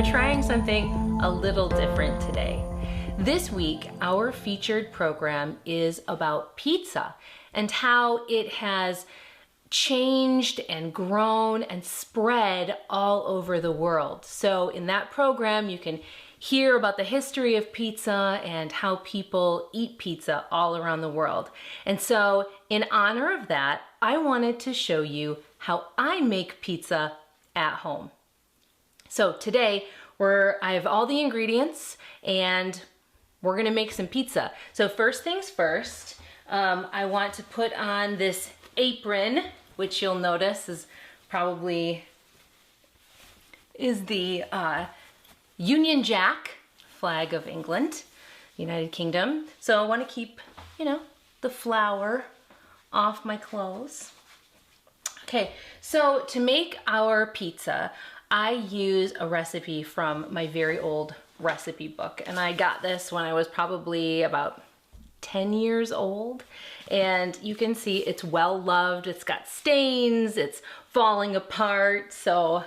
trying something a little different today. This week, our featured program is about pizza and how it has changed and grown and spread all over the world. So in that program, you can hear about the history of pizza and how people eat pizza all around the world. And so in honor of that, I wanted to show you how I make pizza at home. So today, I have all the ingredients and we're gonna make some pizza. So first things first, I want to put on this apron, which you'll notice is the Union Jack flag of England, United Kingdom. So I want to keep, the flour off my clothes. Okay, so to make our pizza, I use a recipe from my very old recipe book. And I got this when I was probably about 10 years old. And you can see it's well loved. It's got stains, it's falling apart. So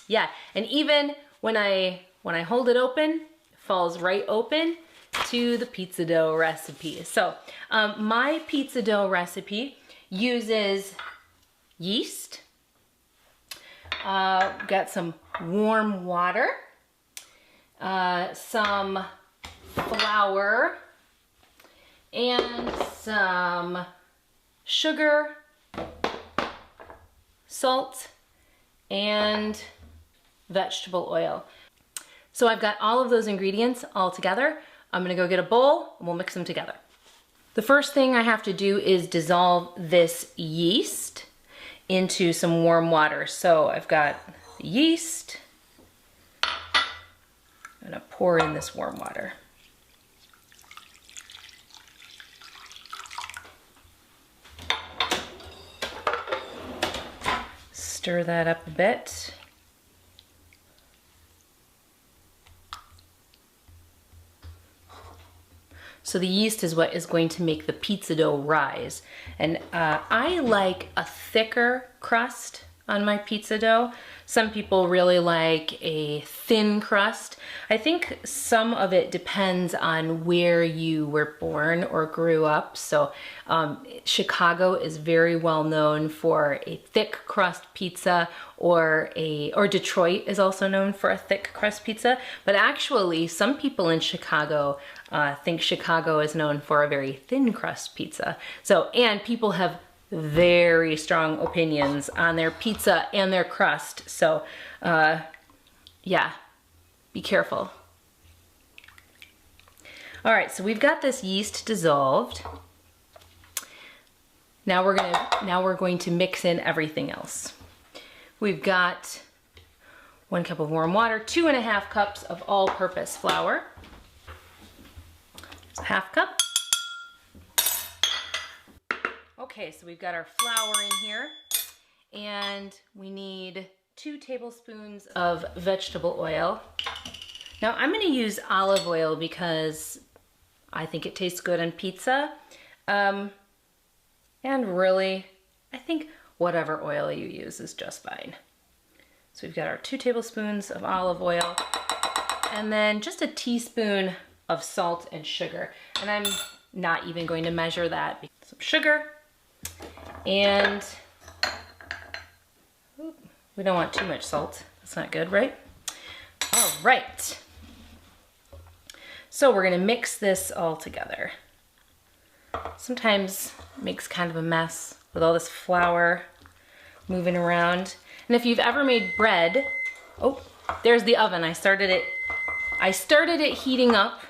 yeah, and even when I hold it open, it falls right open to the pizza dough recipe. So my pizza dough recipe uses yeast, got some warm water, some flour, and some sugar, salt, and vegetable oil. So I've got all of those ingredients all together. I'm gonna go get a bowl and we'll mix them together. The first thing I have to do is dissolve this yeast into some warm water. So I've got the yeast. I'm gonna pour in this warm water. Stir that up a bit. So the yeast is what is going to make the pizza dough rise. And I like a thicker crust on my pizza dough. Some people really like a thin crust. I think some of it depends on where you were born or grew up. So Chicago is very well known for a thick crust pizza, or Detroit is also known for a thick crust pizza. But actually, some people in Chicago think Chicago is known for a very thin crust pizza. So, and people have very strong opinions on their pizza and their crust. So, yeah, be careful. All right, so we've got this yeast dissolved. Now we're going to mix in everything else. We've got 1 cup of warm water, 2.5 cups of all-purpose flour. There's a 1/2 cup. Okay, so we've got our flour in here, and we need 2 tablespoons of vegetable oil. Now I'm gonna use olive oil because I think it tastes good on pizza. And really, I think whatever oil you use is just fine. So we've got our 2 tablespoons of olive oil, and then just a teaspoon of salt and sugar. And I'm not even going to measure that. Some sugar, and we don't want too much salt. That's not good, right? All right. So we're gonna mix this all together. Sometimes it makes kind of a mess with all this flour moving around. And if you've ever made bread, oh, there's the oven. I started it heating up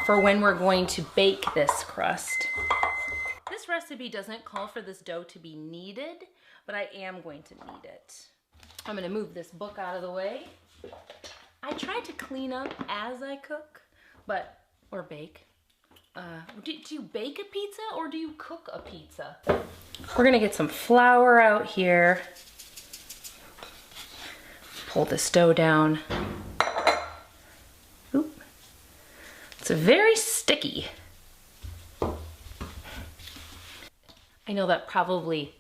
for when we're going to bake this crust. This recipe doesn't call for this dough to be kneaded, but I am going to knead it. I'm gonna move this book out of the way. I try to clean up as I cook, or bake. Do you bake a pizza or do you cook a pizza? We're gonna get some flour out here. Pull this dough down. Oop. It's very sticky. I know that probably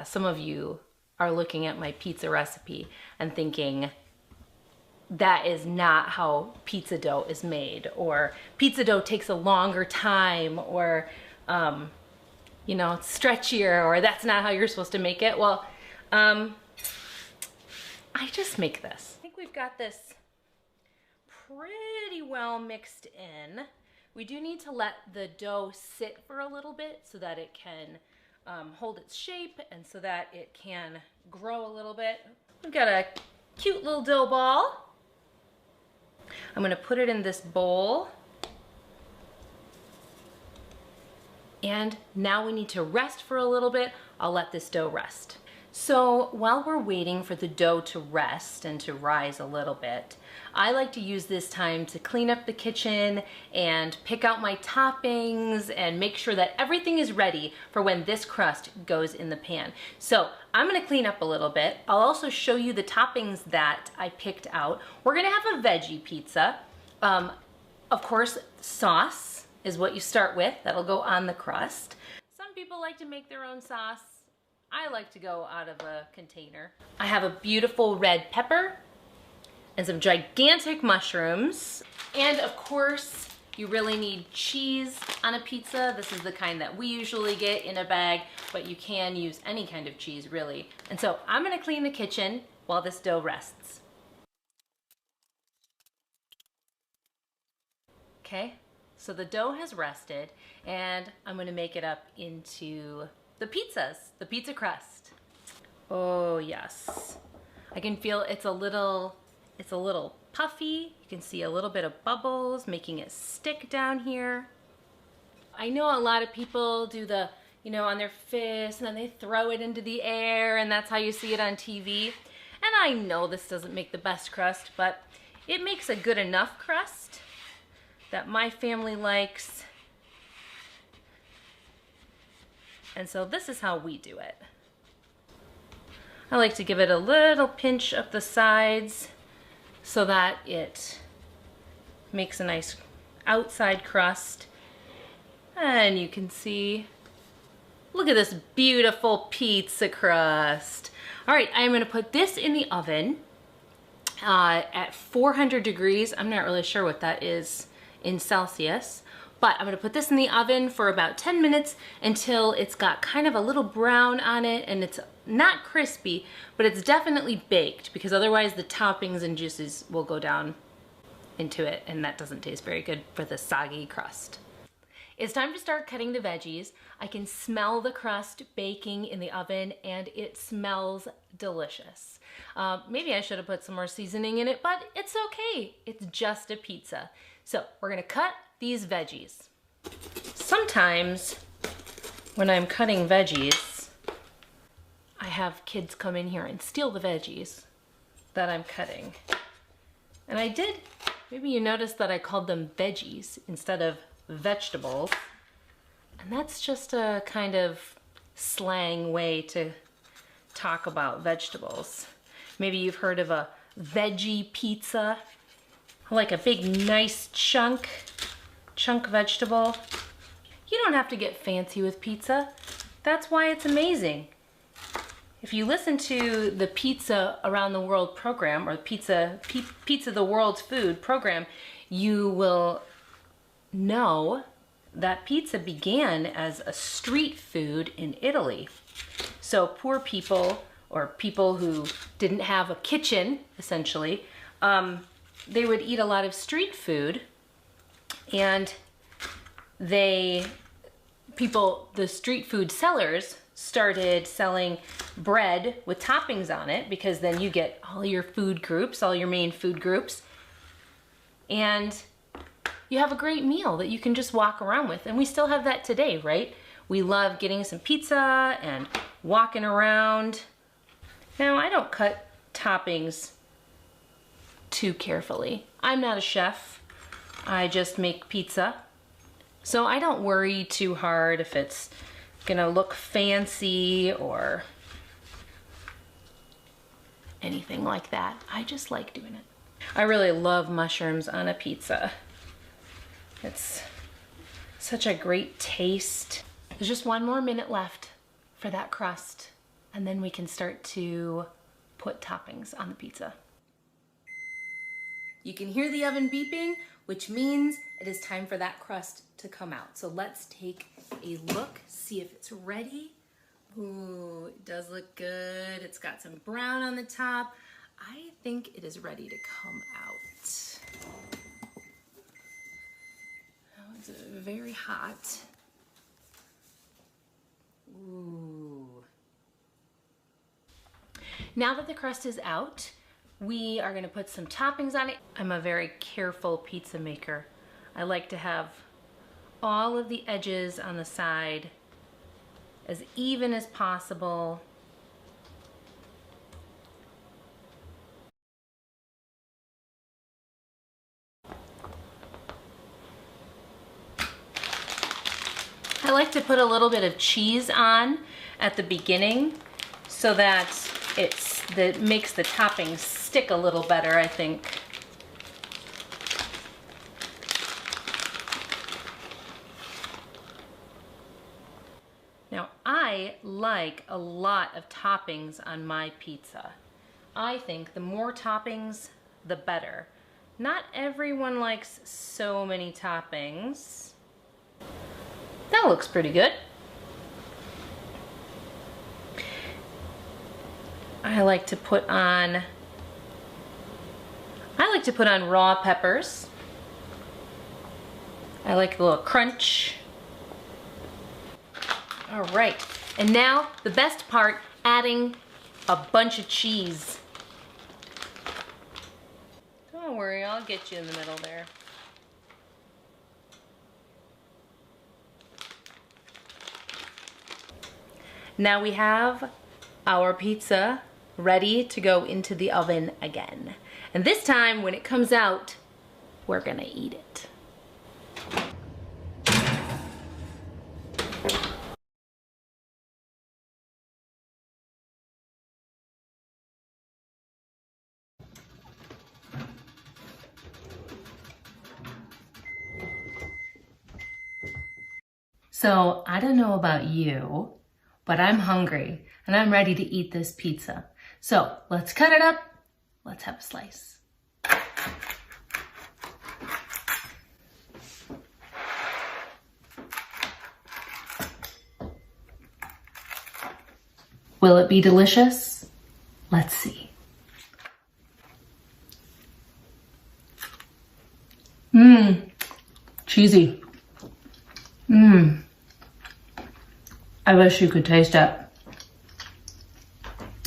some of you are looking at my pizza recipe and thinking, that is not how pizza dough is made, or pizza dough takes a longer time, or you know, it's stretchier, or that's not how you're supposed to make it. Well, I just make this. I think we've got this pretty well mixed in. We do need to let the dough sit for a little bit so that it can hold its shape and so that it can grow a little bit. We've got a cute little dough ball. I'm gonna put it in this bowl. And now we need to rest for a little bit. I'll let this dough rest. So while we're waiting for the dough to rest and to rise a little bit, I like to use this time to clean up the kitchen and pick out my toppings and make sure that everything is ready for when this crust goes in the pan. So I'm gonna clean up a little bit. I'll also show you the toppings that I picked out. We're gonna have a veggie pizza. Of course, sauce is what you start with. That'll go on the crust. Some people like to make their own sauce. I like to go out of a container. I have a beautiful red pepper and some gigantic mushrooms. And of course, you really need cheese on a pizza. This is the kind that we usually get in a bag, but you can use any kind of cheese, really. And so I'm gonna clean the kitchen while this dough rests. Okay, so the dough has rested, and I'm gonna make it up into the pizzas, the pizza crust. Oh yes. I can feel it's a little puffy. You can see a little bit of bubbles making it stick down here. I know a lot of people do the, you know, on their fist and then they throw it into the air and that's how you see it on TV. And I know this doesn't make the best crust, but it makes a good enough crust that my family likes. And so this is how we do it. I like to give it a little pinch up the sides so that it makes a nice outside crust. And you can see, look at this beautiful pizza crust. All right, I'm gonna put this in the oven at 400 degrees. I'm not really sure what that is in Celsius. But I'm gonna put this in the oven for about 10 minutes until it's got kind of a little brown on it and it's not crispy, but it's definitely baked because otherwise the toppings and juices will go down into it and that doesn't taste very good for the soggy crust. It's time to start cutting the veggies. I can smell the crust baking in the oven and it smells delicious. Maybe I should have put some more seasoning in it, but it's okay. It's just a pizza. So we're gonna cut these veggies. Sometimes when I'm cutting veggies, I have kids come in here and steal the veggies that I'm cutting. And I did, maybe you noticed that I called them veggies instead of vegetables. And that's just a kind of slang way to talk about vegetables. Maybe you've heard of a veggie pizza. I like a big nice chunk vegetable. You don't have to get fancy with pizza. That's why it's amazing. If you listen to the Pizza Around the World program, or Pizza the World's Food program, you will know that pizza began as a street food in Italy. So poor people, or people who didn't have a kitchen, essentially, they would eat a lot of street food, and the street food sellers started selling bread with toppings on it because then you get all your food groups, all your main food groups, and you have a great meal that you can just walk around with. And we still have that today, right? We love getting some pizza and walking around. Now, I don't cut toppings too carefully. I'm not a chef. I just make pizza. So I don't worry too hard if it's gonna look fancy or anything like that. I just like doing it. I really love mushrooms on a pizza. It's such a great taste. There's just one more minute left for that crust, and then we can start to put toppings on the pizza. You can hear the oven beeping, which means it is time for that crust to come out. So let's take a look, see if it's ready. Ooh, it does look good. It's got some brown on the top. I think it is ready to come out. Oh, it's very hot. Ooh. Now that the crust is out, we are gonna put some toppings on it. I'm a very careful pizza maker. I like to have all of the edges on the side as even as possible. I like to put a little bit of cheese on at the beginning so that that makes the toppings stick a little better, I think. Now, I like a lot of toppings on my pizza. I think the more toppings, the better. Not everyone likes so many toppings. That looks pretty good. I like to put on raw peppers. I like a little crunch. All right, and now the best part, adding a bunch of cheese. Don't worry, I'll get you in the middle there. Now we have our pizza ready to go into the oven again. And this time, when it comes out, we're gonna eat it. So I don't know about you, but I'm hungry and I'm ready to eat this pizza. So let's cut it up. Let's have a slice. Will it be delicious? Let's see. Cheesy. I wish you could taste it.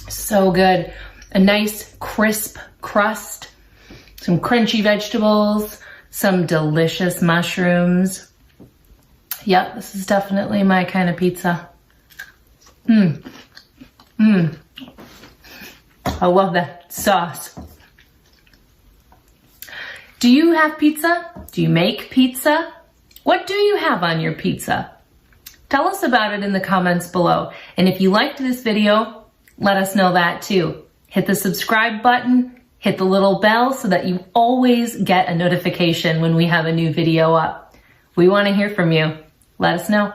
So good. A nice crisp crust, some crunchy vegetables, some delicious mushrooms. Yep, this is definitely my kind of pizza. I love that sauce. Do you have pizza? Do you make pizza? What do you have on your pizza? Tell us about it in the comments below. And if you liked this video, let us know that too. Hit the subscribe button, hit the little bell so that you always get a notification when we have a new video up. We want to hear from you. Let us know.